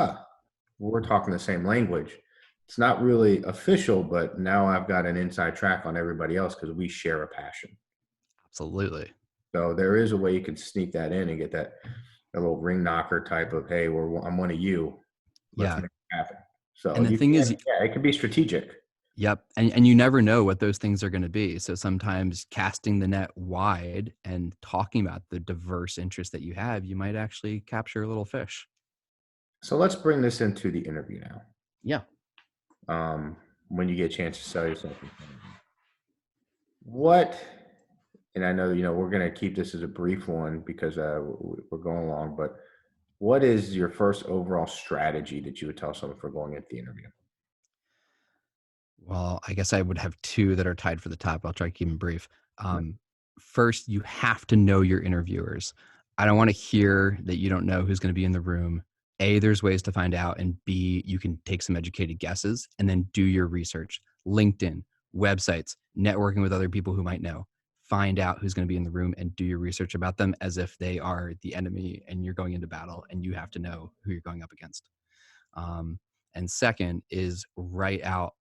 we're talking the same language. It's not really official, but now I've got an inside track on everybody else because we share a passion. Absolutely. So there is a way you can sneak that in and get that a little ring knocker type of, hey, I'm one of you. Let's Yeah. make it happen. So And the you thing can, is, yeah, it can be strategic. yep. And you never know what those things are going to be. So sometimes casting the net wide and talking about the diverse interests that you have, you might actually capture a little fish. So let's bring this into the interview now. Yeah. Um, when you get a chance to sell yourself, what, and I know, we're going to keep this as a brief one because we're going along, but what is your first overall strategy that you would tell someone for going into the interview? Well, I guess I would have two that are tied for the top. I'll try to keep them brief. Yeah. First, you have to know your interviewers. I don't want to hear that you don't know who's going to be in the room. A, there's ways to find out, and B, you can take some educated guesses and then do your research. LinkedIn, websites, networking with other people who might know. Find out who's going to be in the room and do your research about them as if they are the enemy and you're going into battle and you have to know who you're going up against. And second is write out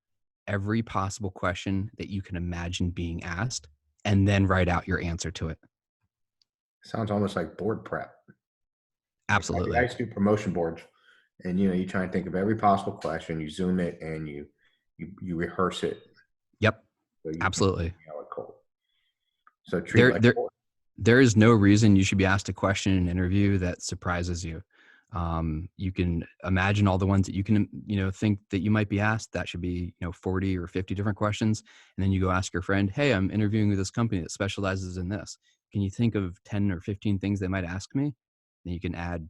every possible question that you can imagine being asked and then write out your answer to it. Sounds almost like board prep. Like I Absolutely. used to do promotion boards, and you try and think of every possible question, you zoom it, and you rehearse it Yep. so you can Absolutely. nail it cold. So treat it There, like there, a board. there is no reason you should be asked a question in an interview that surprises you. You can imagine all the ones that you can, think that you might be asked. That should be, 40 or 50 different questions. And then you go ask your friend, hey, I'm interviewing with this company that specializes in this. Can you think of 10 or 15 things they might ask me? Then you can add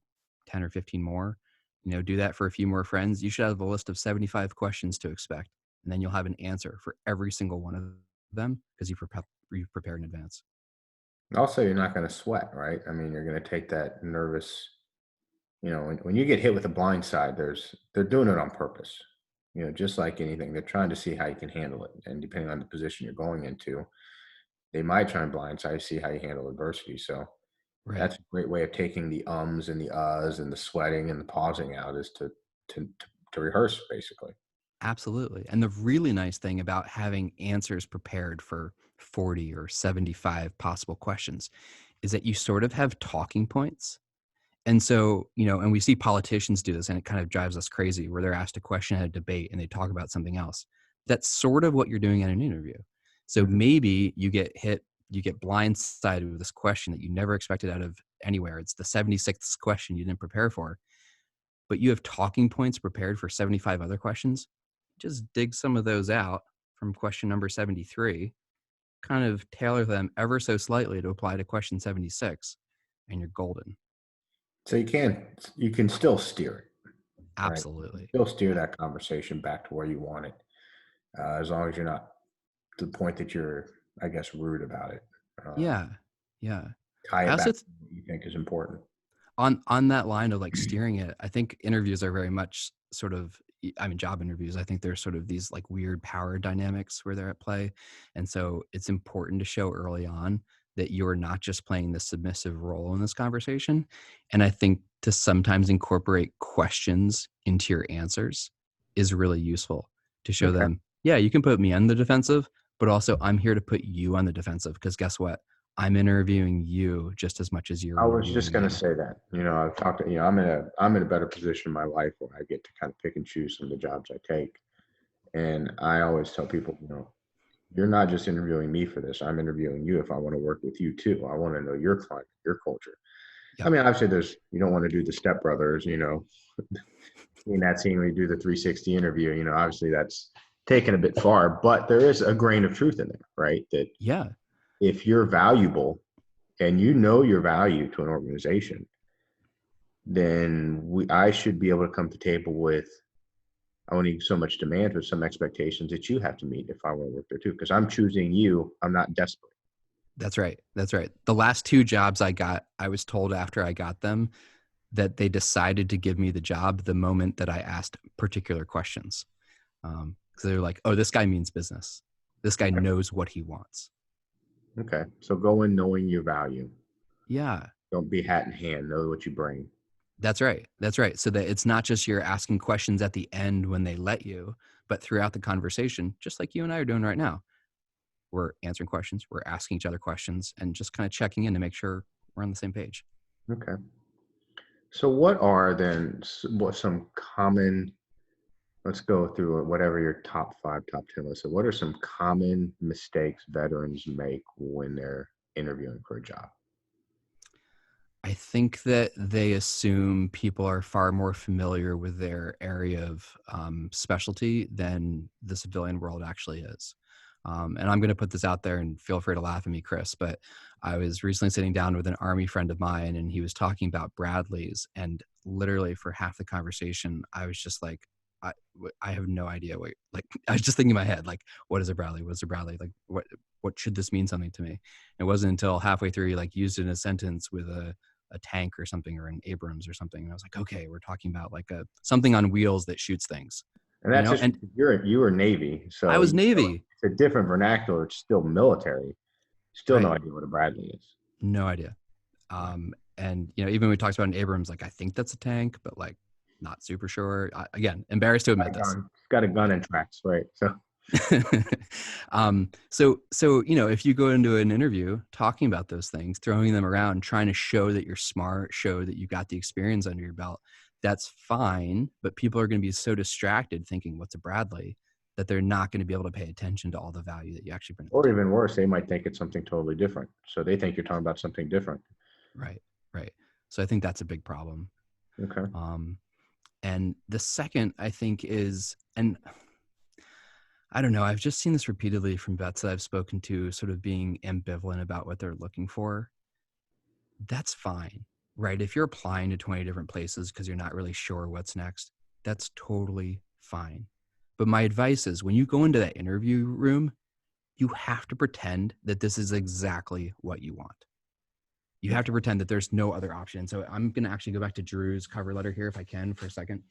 10 or 15 more, do that for a few more friends. You should have a list of 75 questions to expect. And then you'll have an answer for every single one of them because you prepared in advance. Also, you're not going to sweat, right? I mean, you're going to take that nervous. When you get hit with a blind side, they're doing it on purpose. Just like anything, they're trying to see how you can handle it, and depending on the position you're going into, they might try and blindside, see how you handle adversity. So Right. that's a great way of taking the ums and the uhs and the sweating and the pausing out is to rehearse basically. Absolutely. And the really nice thing about having answers prepared for 40 or 75 possible questions is that you sort of have talking points. And so, and we see politicians do this and it kind of drives us crazy where they're asked a question at a debate and they talk about something else. That's sort of what you're doing at an interview. So Mhm. maybe you get blindsided with this question that you never expected out of anywhere. It's the 76th question you didn't prepare for, but you have talking points prepared for 75 other questions. Just dig some of those out from question number 73, kind of tailor them ever so slightly to apply to question 76, and you're golden. So you can still steer it, right? You can Absolutely. still steer Yeah. that conversation back to where you want it, as long as you're not to the point that you're, I guess, rude about it. Um, Yeah. Yeah. Tie I it also back to what you think is important. on that line of like steering it, I think interviews are very much sort of job interviews, I think there's sort of these like weird power dynamics where they're at play. And so it's important to show early on that you're not just playing the submissive role in this conversation. And I think to sometimes incorporate questions into your answers is really useful to show Okay. them, yeah, you can put me on the defensive, but also I'm here to put you on the defensive because guess what? I'm interviewing you just as much as you're I was just interviewing gonna me. say that. I've talked to, I'm in a better position in my life where I get to kind of pick and choose some of the jobs I take. And I always tell people, you're not just interviewing me for this. I'm interviewing you if I want to work with you too. I want to know your climate, your culture. I Yep. mean, obviously you don't want to do the step brothers, in that scene where you do the 360 interview, obviously that's taken a bit far, but there is a grain of truth in there, right? That Yeah. if you're valuable and you know your value to an organization, then I should be able to come to the table with only so much demand with some expectations that you have to meet if I want to work there too. Because I'm choosing you. I'm not desperate. That's right. That's right. The last two jobs I got, I was told after I got them that they decided to give me the job the moment that I asked particular questions. Because they were like, oh, this guy means business. This guy knows what he wants. Okay. So go in knowing your value. Yeah, Don't be hat in hand. Know what you bring. that's right. That's right. So that it's not just you're asking questions at the end when they let you, but throughout the conversation, just like you and I are doing right now. We're answering questions, we're asking each other questions, and just kind of checking in to make sure we're on the same page. Okay. So what are then what some common, let's go through whatever your top five, top 10 list. So what are some common mistakes veterans make when they're interviewing for a job? I think that they assume people are far more familiar with their area of specialty than the civilian world actually is. And I'm going to put this out there and feel free to laugh at me, Chris, but I was recently sitting down with an Army friend of mine and he was talking about Bradleys. And literally for half the conversation, I was just like, I have no idea what, like, I was just thinking in my head, like, what is a Bradley? What is a Bradley? Like, what should this mean something to me? It wasn't until halfway through he like used it in a sentence with a a tank or something, or an Abrams or something. And I was like, okay, we're talking about like something on wheels that shoots things, And that's just, and you were Navy, I so was Navy. it's a different vernacular. It's still military. Still no Right. idea what a Bradley is. No idea. Right. And even when we talked about an Abrams, like, I think that's a tank, but like not super sure. Again, embarrassed to admit this. It's got a gun and tracks, right? So So if you go into an interview talking about those things, throwing them around, trying to show that you're smart, show that you got the experience under your belt, that's fine. But people are going to be so distracted thinking, what's a Bradley, that they're not going to be able to pay attention to all the value that you actually bring to the or table. even worse, they might think it's something totally different. So they think you're talking about something different. Right. Right. So I think that's a big problem. Okay. And the second, I think, is, and I don't know, I've just seen this repeatedly from vets that I've spoken to, sort of being ambivalent about what they're looking for. That's fine, right? If you're applying to 20 different places because you're not really sure what's next, that's totally fine. But my advice is, when you go into that interview room, you have to pretend that this is exactly what you want. You have to pretend that there's no other option. So I'm going to actually go back to Drew's cover letter here, if I can, for a second,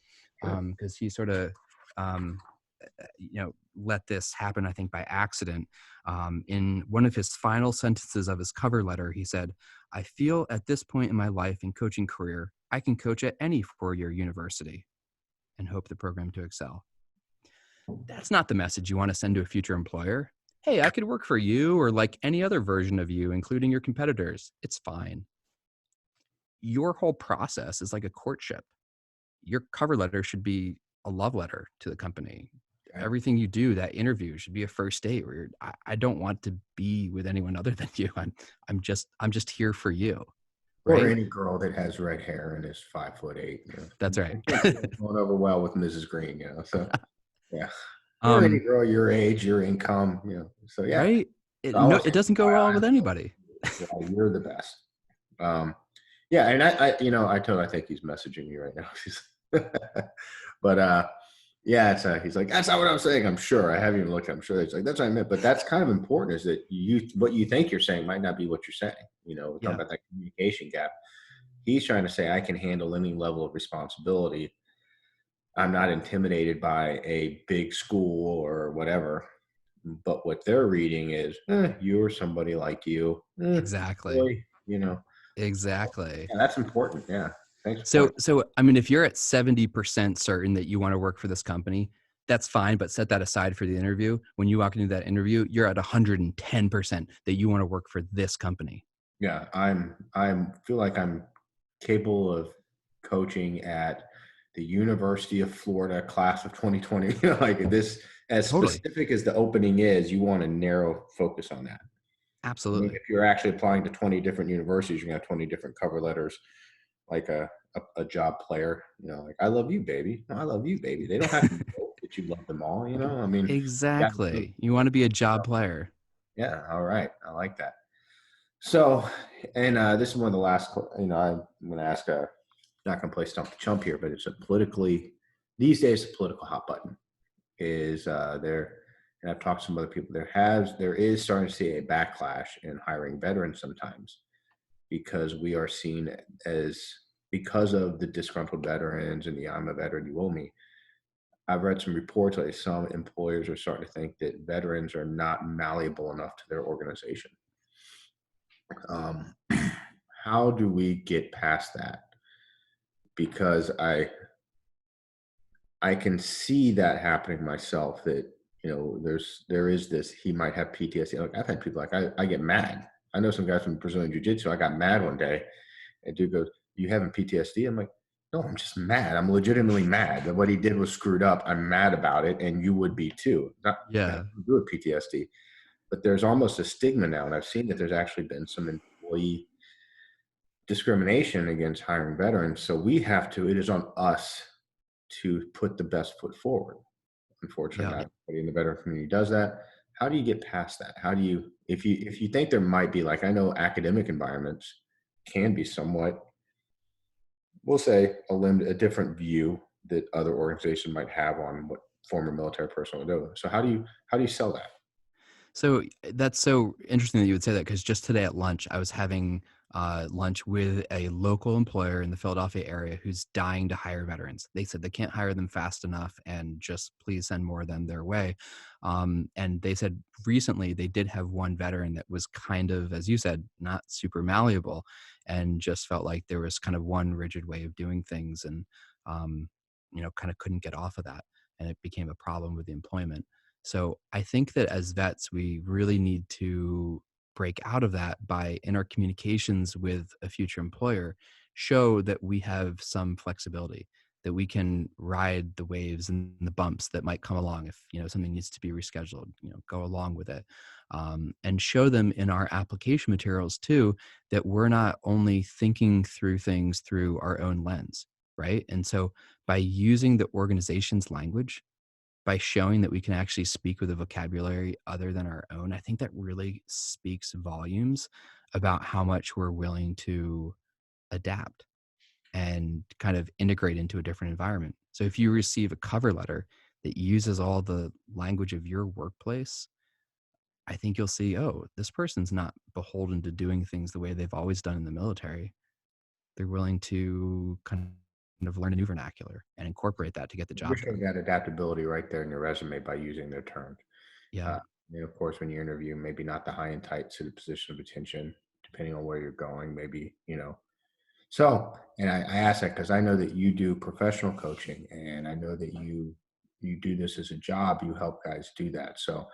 because he sort of, let this happen, I think, by accident. In one of his final sentences of his cover letter, he said, "I feel at this point in my life and coaching career, I can coach at any four-year university and hope the program to excel." That's not the message you want to send to a future employer. Hey, I could work for you, or like any other version of you, including your competitors. It's fine. Your whole process is like a courtship. Your cover letter should be a love letter to the company. Okay. Everything you do, that interview should be a first date where I don't want to be with anyone other than you. I'm just here for you. Right? Or any girl that has red hair and is 5'8". That's right. Going over well with Mrs. Green, So yeah. Or any girl your age, your income, So yeah. Right? So It doesn't go well with anybody. Yeah, you're the best. Yeah, and I totally think he's messaging you right now. But yeah, it's he's like, that's not what I'm saying. I'm sure. I haven't even looked. I'm sure. It's like, that's what I meant. But that's kind of important, is that what you think you're saying might not be what you're saying. We're talking about that communication gap. He's trying to say, I can handle any level of responsibility. I'm not intimidated by a big school or whatever. But what they're reading is, you're somebody like you. Exactly. Boy, Exactly. Yeah, that's important. Yeah. Thanks. So I mean, if you're at 70% certain that you want to work for this company, that's fine, but set that aside for the interview. When you walk into that interview, you're at 110% that you want to work for this company. Yeah, I'm feel like I'm capable of coaching at the University of Florida class of 2020. Like this, as Totally. specific as the opening is, you want to narrow focus on that. Absolutely. If you're actually applying to 20 different universities, you're gonna have 20 different cover letters, like a job player. Like, I love you, baby. No, I love you, baby. They don't have to know that you love them all. I mean, Exactly. You want to be a job player. yeah. All right. I like that. So, and this is one of the last, I'm going to ask not going to play stump the chump here, but it's these days, a political hot button is there. And I've talked to some other people. There is starting to see a backlash in hiring veterans sometimes, because we are seen as, because of the disgruntled veterans and the I'm a veteran, you owe me. I've read some reports that some employers are starting to think that veterans are not malleable enough to their organization. How do we get past that? Because I can see that happening myself, that there is this, he might have PTSD. Like, I've had people, like, I get mad. I know some guys from Brazilian Jiu-Jitsu. I got mad one day, and dude goes, "You having PTSD?" I'm like, "No, I'm just mad. I'm legitimately mad that what he did was screwed up. I'm mad about it, and you would be too." Not to do with PTSD, but there's almost a stigma now, and I've seen that there's actually been some employee discrimination against hiring veterans. So it is on us to put the best foot forward. Unfortunately, not everybody in the veteran community does that. How do you get past that? How do you, if you think there might be, like, I know academic environments can be somewhat, we'll say, a different view that other organizations might have on what former military personnel do. So how do you sell that? So that's so interesting that you would say that, because just today at lunch, I was having lunch with a local employer in the Philadelphia area who's dying to hire veterans. They said they can't hire them fast enough and just please send more of them their way. And they said recently they did have one veteran that was kind of, as you said, not super malleable and just felt like there was kind of one rigid way of doing things and, kind of couldn't get off of that. And it became a problem with the employment. So I think that as vets, we really need to break out of that by in our communications with a future employer show that we have some flexibility, that we can ride the waves and the bumps that might come along if something needs to be rescheduled, go along with it. And show them in our application materials too that we're not only thinking through things through our own lens, right? And so by using the organization's language, by showing that we can actually speak with a vocabulary other than our own, I think that really speaks volumes about how much we're willing to adapt and kind of integrate into a different environment. So if you receive a cover letter that uses all the language of your workplace, I think you'll see, oh, this person's not beholden to doing things the way they've always done in the military. They're willing to kind of learn a new vernacular and incorporate that to get the You're job showing done. that adaptability right there in your resume by using their terms. Yeah. Uh, of course, when you interview, maybe not the high and tight to the position of attention, depending on where you're going, maybe, So, and I ask that because I know that you do professional coaching and I know that you do this as a job, you help guys do that. So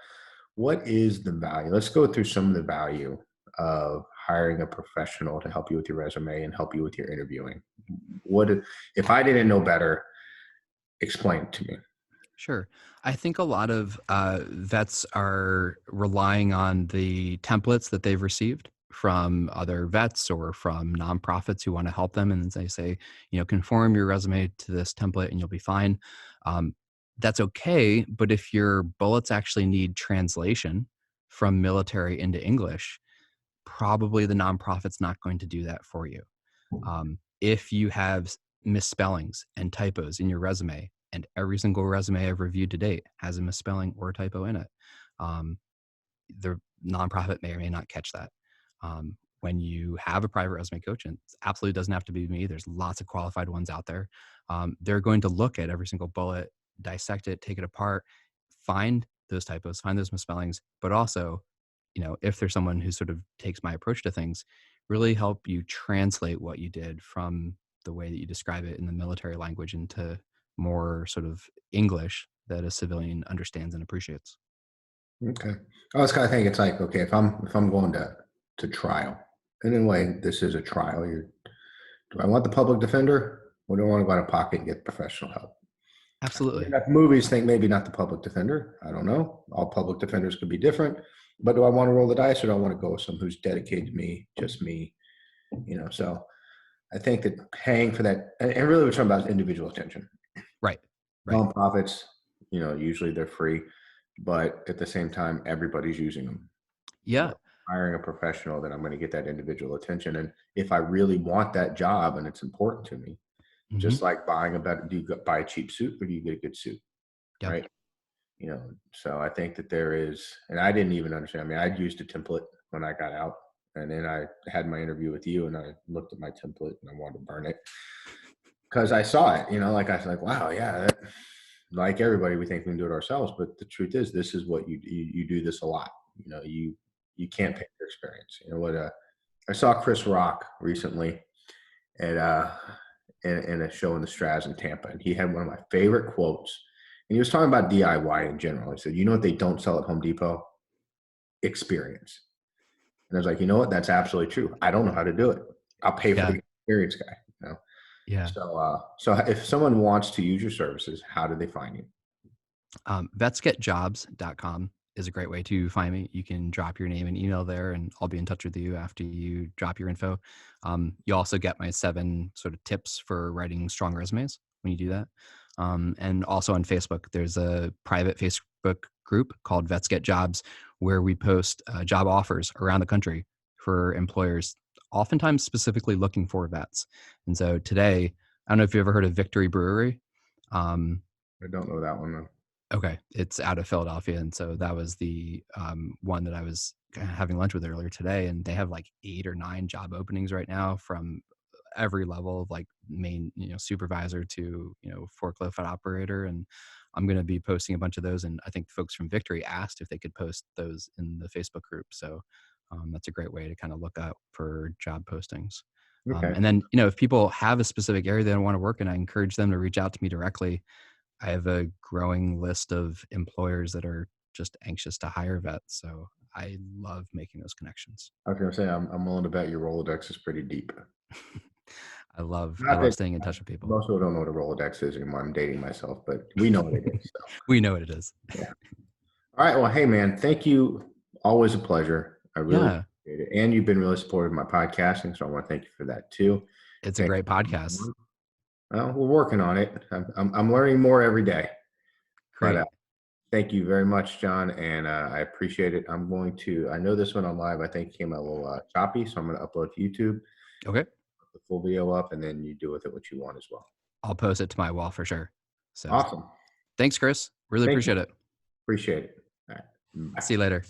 what is the value? Let's go through some of the value of hiring a professional to help you with your resume and help you with your interviewing. If I didn't know better, explain it to me. Sure. I think a lot of vets are relying on the templates that they've received from other vets or from nonprofits who want to help them. And they say, conform your resume to this template and you'll be fine. Um, that's okay. But if your bullets actually need translation from military into English, probably the nonprofit's not going to do that for you. If you have misspellings and typos in your resume, and every single resume I've reviewed to date has a misspelling or a typo in it, um, the nonprofit may or may not catch that. When you have a private resume coach, and it absolutely doesn't have to be me, there's lots of qualified ones out there. They're going to look at every single bullet, dissect it, take it apart, find those typos, find those misspellings, but also, if there's someone who sort of takes my approach to things, really help you translate what you did from the way that you describe it in the military language into more sort of English that a civilian understands and appreciates. Okay. I was kind of thinking it's like, okay, if I'm going to trial, and in a way, this is a trial. Do I want the public defender or do I want to go out of pocket and get professional help? Absolutely. Enough movies think maybe not the public defender. I don't know. All public defenders could be different. But do I want to roll the dice or do I want to go with someone who's dedicated to me, just me? So I think that paying for that, and really what we're talking about is individual attention. Right. Right. Nonprofits, usually they're free, but at the same time, everybody's using them. Yeah. Well, hiring a professional that I'm going to get that individual attention. And if I really want that job and it's important to me, Hmm. just like buying a better, do you buy a cheap suit or do you get a good suit? Yep. Right. So I think that there is, and I didn't even understand. I mean, I'd used a template when I got out and then I had my interview with you and I looked at my template and I wanted to burn it because I saw it, like I was like, wow, yeah, like everybody, we think we can do it ourselves. But the truth is this is what you do this a lot. You can't pay for experience. I saw Chris Rock recently at in a show in the Straz in Tampa, and he had one of my favorite quotes. And he was talking about DIY in general. He said, "You know what they don't sell at Home Depot? Experience." And I was like, "You know what? That's absolutely true. I don't know how to do it. I'll pay for Yeah. the experience guy." Yeah. So if someone wants to use your services, how do they find you? Vetsgetjobs.com is a great way to find me. You can drop your name and email there, and I'll be in touch with you after you drop your info. You also get my 7 sort of tips for writing strong resumes when you do that. And also on Facebook, there's a private Facebook group called Vets Get Jobs where we post job offers around the country for employers, oftentimes specifically looking for vets. And so today, I don't know if you ever heard of Victory Brewery. Um, I don't know that one though. Okay, it's out of Philadelphia, and so that was the one that I was having lunch with earlier today, and they have like 8 or 9 job openings right now from every level of like main, supervisor to, forklift operator. And I'm going to be posting a bunch of those. And I think folks from Victory asked if they could post those in the Facebook group. So that's a great way to kind of look out for job postings. Okay. And then, if people have a specific area they want to work in, I encourage them to reach out to me directly. I have a growing list of employers that are just anxious to hire vets. So I love making those connections. I was gonna say I'm willing to bet your Rolodex is pretty deep. I love Not that staying in touch with people. most people don't know what a Rolodex is anymore. I'm dating myself, but we know what it is. So We know what it is. yeah. All right. Well, hey man, thank you. Always a pleasure. I really Yeah, appreciate it. And you've been really supportive of my podcasting, so I want to thank you for that too. it's a Thank great you. podcast. Well, we're working on it. I'm learning more every day. But Great. thank you very much, John, and I appreciate it. I know this went on live. I think it came out a little choppy, so I'm going to upload to YouTube, Okay. put the full video up, and then you do with it what you want as well. I'll post it to my wall for sure. So Awesome. thanks, Chris. Really Thank you. appreciate it. Appreciate it. All right. Bye. See you later.